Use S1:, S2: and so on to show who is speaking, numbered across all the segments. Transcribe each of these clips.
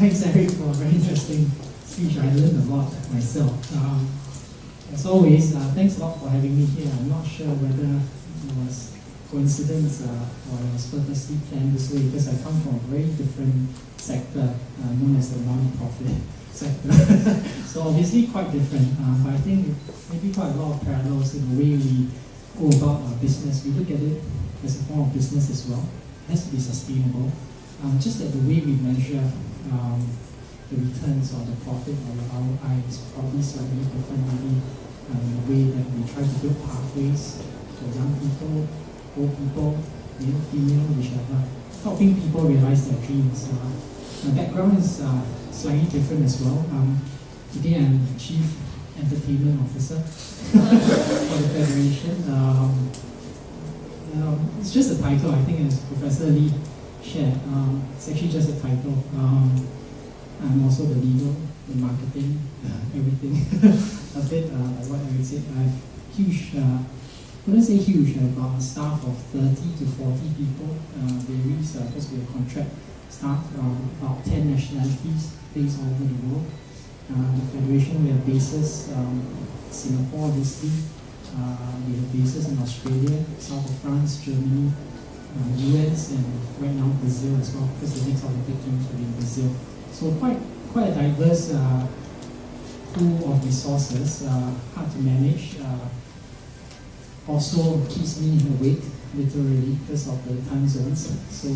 S1: Thanks, Eric, for a very interesting speech. I learned a lot myself. As always, thanks a lot for having me here. I'm not sure whether it was coincidence or it was purposely planned this way, because I come from a very different sector known as the non-profit sector. So obviously quite different, but I think maybe quite a lot of parallels in the way we go about our business. We look at it as a form of business as well. It has to be sustainable. Just that the way we measure the returns or the profit or the ROI is probably slightly different, maybe in the way that we try to build pathways for young people, old people, male, female, whichever, helping people realize their dreams. My background is slightly different as well. Today I'm Chief Entertainment Officer for the Federation. It's just a title, I think, as Professor Lee shared. It's actually just a title. I'm also the legal, the marketing, everything. A bit like what I would say. I have huge, wouldn't say huge, about a staff of 30 to 40 people. Varies because we have contract staff, about 10 nationalities based all over the world. The Federation, we have bases, Singapore, obviously. We have bases in Australia, south of France, Germany, US, and right now Brazil as well, because the next Olympic Games will be in Brazil. So quite a diverse pool of resources, hard to manage. Also keeps me awake, literally, because of the time zones. So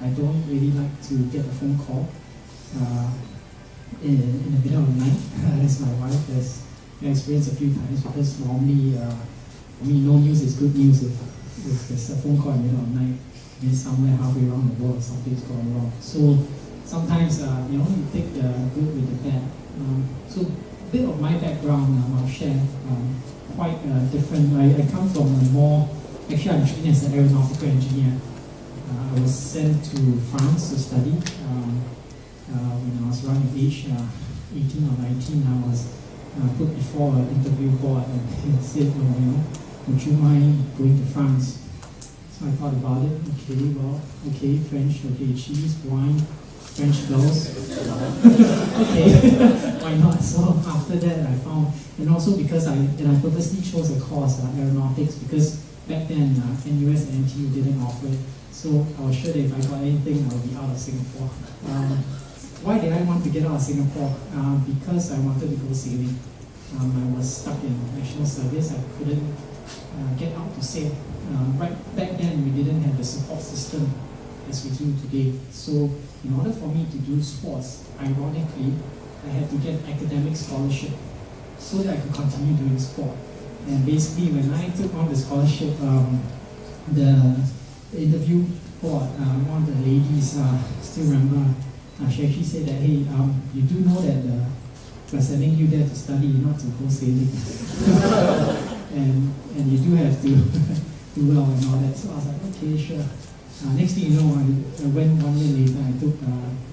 S1: I don't really like to get a phone call in the middle of the night, as my wife has experienced a few times, because normally, for me, no news is good news if there's a phone call in the middle of the night, maybe somewhere halfway around the world, something's going wrong. So sometimes, you take the good with the bad. So a bit of my background I'll share, quite different. I come from a more, actually I'm trained as an aeronautical engineer. I was sent to France to study. When I was around the age 18 or 19, I was put before an interview board and said, would you mind going to France? So I thought about it. Okay, French, okay, cheese, wine, French girls. Okay, why not? So after that, I found, and also because I purposely chose a course, aeronautics, because back then NUS and NTU didn't offer it. So I was sure that if I got anything, I would be out of Singapore. Why did I want to get out of Singapore? Because I wanted to go sailing. I was stuck in national service. I couldn't get out to sail. Right back then, we didn't have the support system as we do today. So in order for me to do sports, ironically, I had to get academic scholarship so that I could continue doing sport. And basically, when I took on the scholarship, the interview board, one of the ladies, still remember, she actually said that, hey, you do know that we're sending you there to study, not to go sailing. and you do have to do well and all that. So I was like, okay, sure. Next thing you know, I went 1 year later, I took, I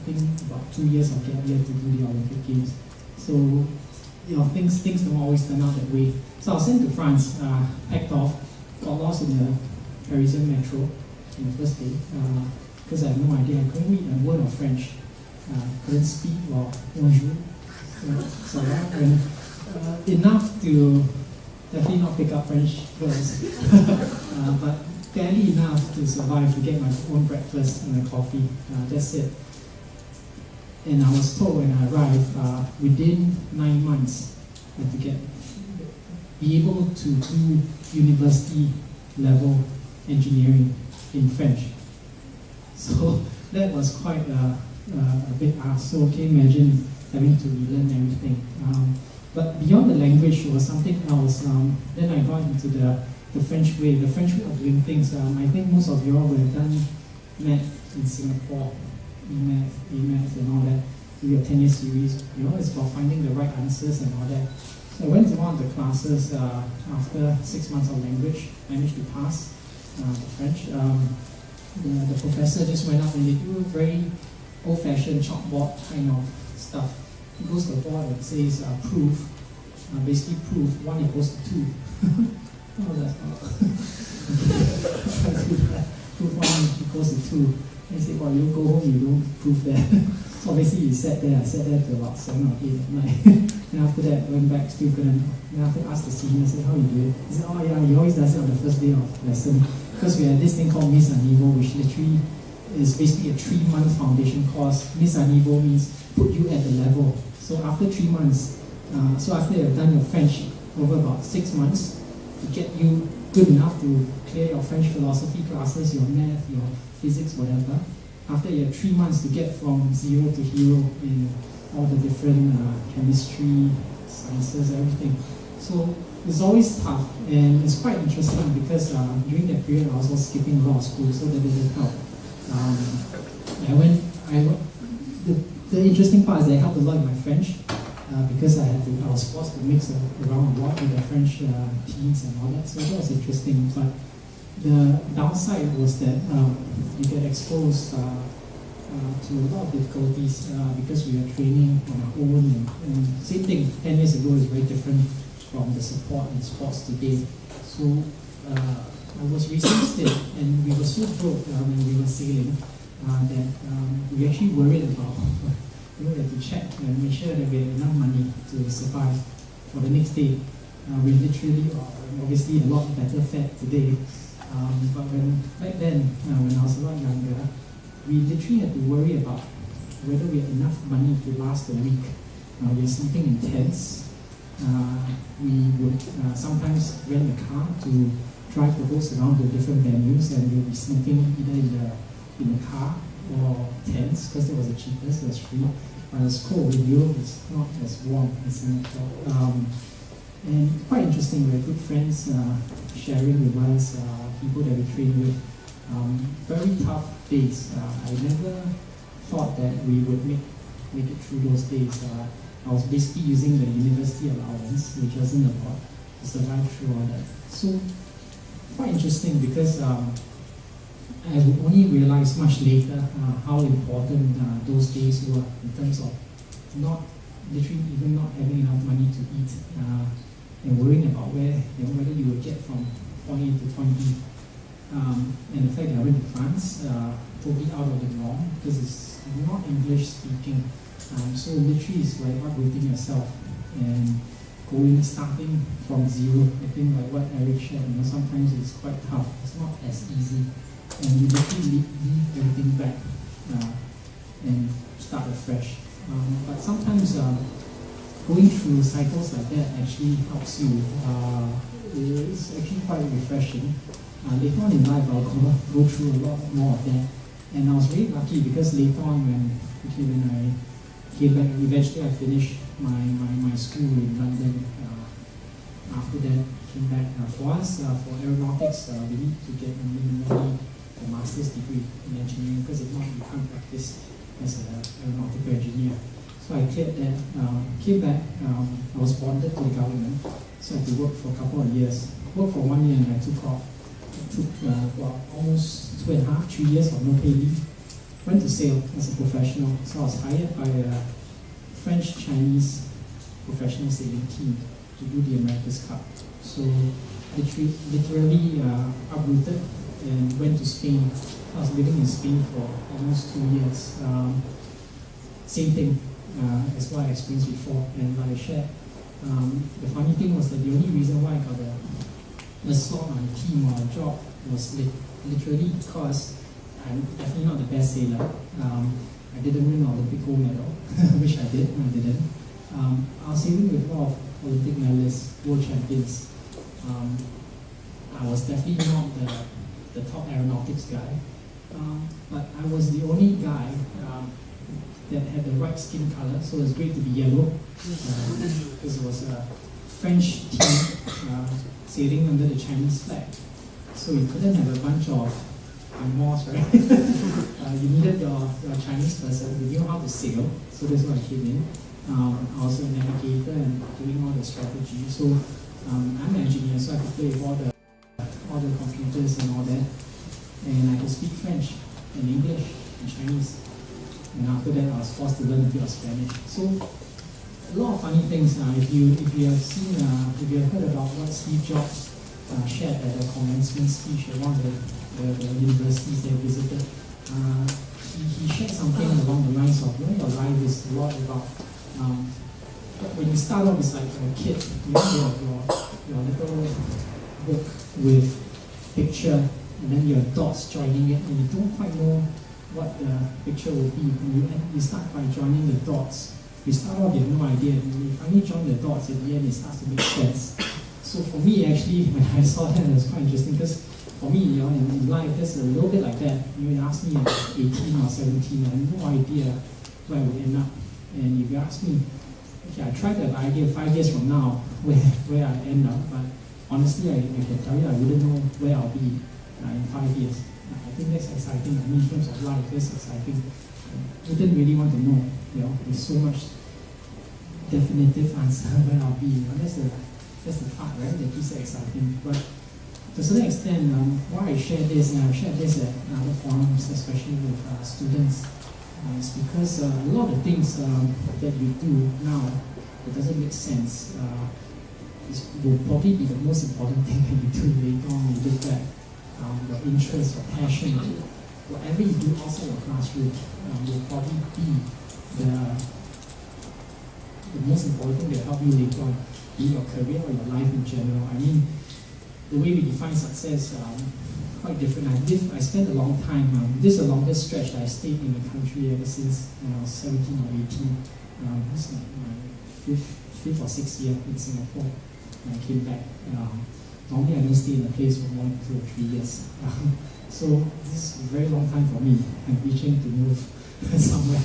S1: think, about 2 years of gap year to do the Olympic Games. So, things don't always turn out that way. So I was sent to France, packed off, got lost in the Parisian metro in the first day, because I had no idea. I couldn't read a word of French, couldn't speak or bonjour. So enough to definitely not pick up French girls, but barely enough to survive, to get my own breakfast and a coffee. That's it. And I was told when I arrived, within 9 months, I had to be able to do university level engineering in French. So that was quite a big ask. So can you imagine having to relearn everything? But beyond the language was something else. Then I got into the French way, of doing things. I think most of you all would have done math in Singapore, E-math and all that. We have 10-year series. It's about finding the right answers and all that. So I went to one of the classes after 6 months of language, managed to pass the French. The professor just went up and they do very old-fashioned chalkboard kind of stuff. He goes to the board and says proof, basically proof 1 equals to 2. What was that? Proof 1 equals to 2. And he said, well, you go home, you don't prove that. So basically, I sat there till about 7 or 8 at night. And after that, went back, still couldn't. Then after asked the senior, I said, how you do it? He said, oh yeah, he always does it on the first day of lesson. Because we had this thing called Miss Anivo, which literally is basically a 3-month foundation course. Miss Anivo means put you at the level. So after 3 months, so after you've done your French over about 6 months, to get you good enough to clear your French philosophy classes, your math, your physics, whatever. After you have 3 months to get from zero to hero in all the different chemistry, sciences, everything. So it's always tough, and it's quite interesting because during that period I was also skipping a lot of school, so that didn't help. The interesting part is that I helped a lot in my French because I was forced to mix around a lot with the French teams and all that, so that was interesting. But the downside was that you get exposed to a lot of difficulties because we are training on our own, and same thing 10 years ago is very different from the support in sports today. So I was resisted, and we were so broke when we were sailing that we actually worried about we had to check and make sure that we had enough money to survive for the next day. We literally obviously a lot better fed today. But back then, when I was a lot younger, we literally had to worry about whether we had enough money to last a week. We were sleeping in tents. We would sometimes rent a car to drive the host around to different venues, and we'll be sleeping either in the car or tents because it was the cheapest, it was free. But it's cold in Europe, it's not as warm as Singapore. And quite interesting, we had good friends sharing with us, people that we trained with. Very tough days. I never thought that we would make it through those days. I was basically using the university allowance, which wasn't a lot, to survive through all that. So, quite interesting because I would only realize much later how important those days were in terms of literally even not having enough money to eat and worrying about whether you would get from point A to point B. And the fact that I went to France, totally out of the norm because it's not English speaking. So literally it's like uprooting yourself and starting from zero. I think like what Eric shared, sometimes it's quite tough. It's not as easy. And you literally leave everything back and start afresh. But sometimes going through cycles like that actually helps you. It's actually quite refreshing. Later on in life, I'll go through a lot more of that. And I was really lucky because later on when I came back, eventually I finished my school in London. After that, came back. For us, for aeronautics, we need to get minimally a master's degree in engineering because if not, you can't practice as an aeronautical engineer. So I cleared that, came back, I was bonded to the government, so I had to work for a couple of years. Worked for 1 year and I took off. Took almost 2.5, 3 years of no pay leave. Went to sail as a professional. So I was hired by a French-Chinese professional sailing team to do the America's Cup. So literally uprooted and went to Spain. I was living in Spain for almost 2 years. Same thing as what I experienced before. And like I shared, the funny thing was that the only reason why I got a slot on a team or a job was literally because I'm definitely not the best sailor. I didn't win an Olympic gold medal, which I did, I didn't. I was sailing with a lot of Olympic medalists, world champions. I was definitely not the top aeronautics guy, but I was the only guy that had the right skin color, so it was great to be yellow, because it was a French team sailing under the Chinese flag. So you couldn't have a bunch of Moors, right? You needed your Chinese person who knew how to sail, so that's why I came in. I was a navigator and doing all the strategy. So I'm an engineer, so I could play with all the computers and all that. And I could speak French and English and Chinese. And after that, I was forced to learn a bit of Spanish. So a lot of funny things. If you have seen, if you have heard about what Steve Jobs shared at a commencement speech at one of the universities they visited, he shared something along the lines of, your life is a lot about, when you start off, it's like a kid, you have your little book with picture, and then your dots joining it, and you don't quite know what the picture will be. You start by joining the dots. You start off, you have no idea. You finally join the dots, at the end it starts to make sense. So for me, actually, when I saw that, it was quite interesting, because for me, in life, there's a little bit like that. You ask me at 18 or 17, I have no idea where I would end up. And if you ask me, okay, I tried that idea 5 years from now, where I end up, but honestly, I can tell you, I wouldn't know where I'll be in 5 years. I think that's exciting. I mean, in terms of life, that's exciting. I didn't really want to know. There's so much definitive answer where I'll be. That's the part, right? That keeps it exciting. But to a certain extent, why I share this, and I've shared this at other forums, especially with students, is because a lot of things that you do now, it doesn't make sense. Will probably be the most important thing that you do later on. You look back, your interest, your passion, whatever you do outside your classroom will probably be the most important thing that help you later on in your career or your life in general. I mean, the way we define success quite different. I spent a long time. This is the longest stretch that I stayed in the country ever since when I was 17 or 18. This is like my fifth or sixth year in Singapore. When I came back. Normally I don't stay in a place for more than 2 or 3 years. So this is a very long time for me. I'm reaching to move somewhere.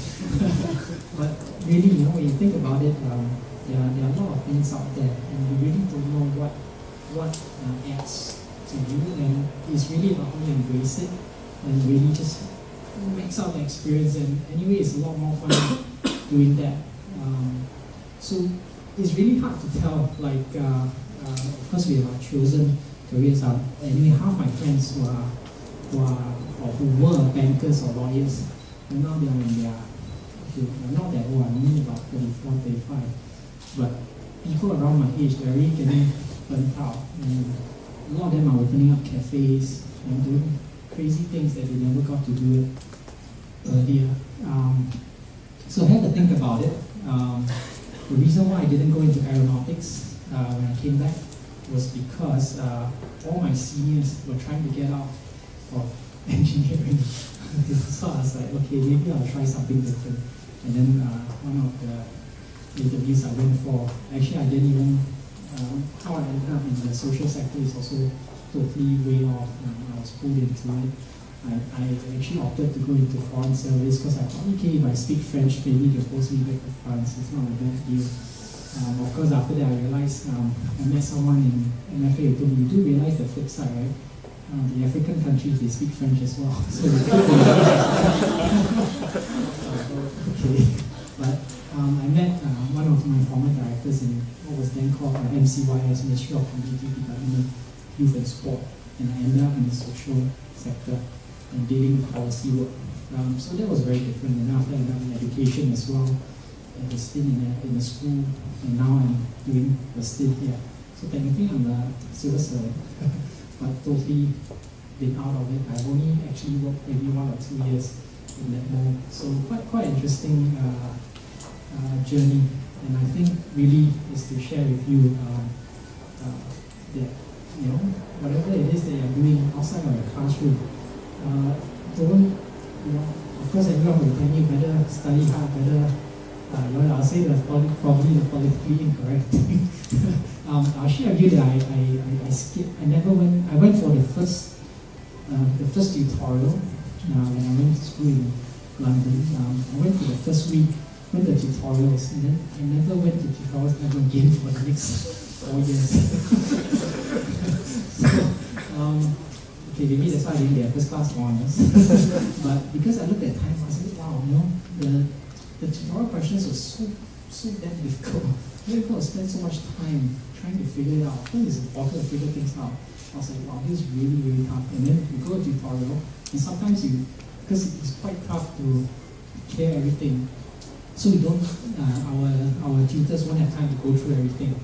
S1: But really, when you think about it, there are a lot of things out there, and you really don't know what adds to you, and it's really about how you embrace it and really just max out the experience. And anyway, it's a lot more fun doing that. So it's really hard to tell, of course we have our chosen careers. Anyway, half my friends who were bankers or lawyers, and now they are in their, not that old, I'm only about 34, 35, but people around my age, they're really getting burnt out, and a lot of them are opening up cafes and doing crazy things that they never got to do it earlier. So I had to think about it. The reason why I didn't go into aeronautics when I came back was because all my seniors were trying to get out of engineering. So I was like, okay, maybe I'll try something different. And then one of the interviews I went for, actually I didn't even, how I ended up in the social sector is also totally way off. I was pulled into it. I actually opted to go into foreign service because I thought, okay, if I speak French, maybe they'll post me back to France. It's not a bad deal. Of course, after that, I realized I met someone in MFA who told me, you do realize the flip side, right? The African countries, they speak French as well. So they could okay. But I met one of my former directors in what was then called MCYS, Ministry of Community Development, Youth and Sport. And I ended up in the social sector and dealing with policy work. So that was very different. And after I got in education as well, I was still in the school, and now I'm doing the stint here. So technically I'm a civil servant, but totally been out of it. I've only actually worked maybe 1 or 2 years in that mode. So quite interesting journey. And I think really is to share with you that whatever it is that you're doing outside of your classroom, don't, of course everyone will tell you better study hard, better, I'll say probably the politically incorrect thing. I'll share with you that I skipped, I went for the first tutorial when I went to school in London. I went to the first week, went to tutorials, and then I never went to tutorials ever again for the next 4 years. Okay, maybe that's why I didn't get first class honors. But because I looked at time, I said, wow, the tutorial questions were so damn difficult. You've got to spend so much time trying to figure it out. I think it's important to figure things out. I was like, wow, this is really, really tough. And then you go to tutorial, and sometimes because it's quite tough to clear everything, so we don't, our tutors won't have time to go through everything,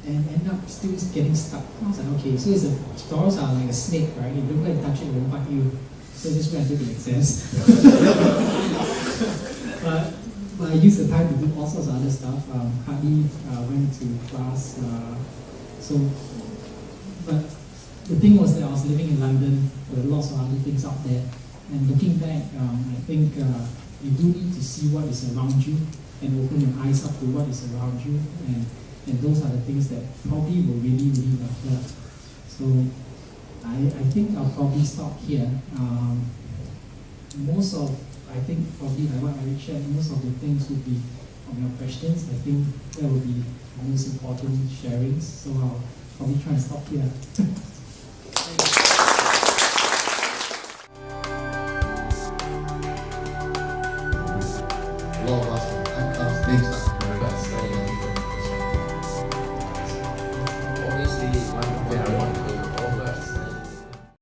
S1: and end up still getting stuck. I was like, okay, so tutorials are like a snake, right? If you don't go and touch it, it won't bite you. So just wait until the exams. but I used the time to do all sorts of other stuff. Hardly went to class. But the thing was that I was living in London. There were lots of other things out there. And looking back, I think you do need to see what is around you and open your eyes up to what is around you. And those are the things that probably will really, really matter. So I think I'll probably stop here. I think probably like what Eric shared, most of the things would be from your questions. I think that would be the most important sharings. So I'll probably try and stop here.
S2: A lot of us have things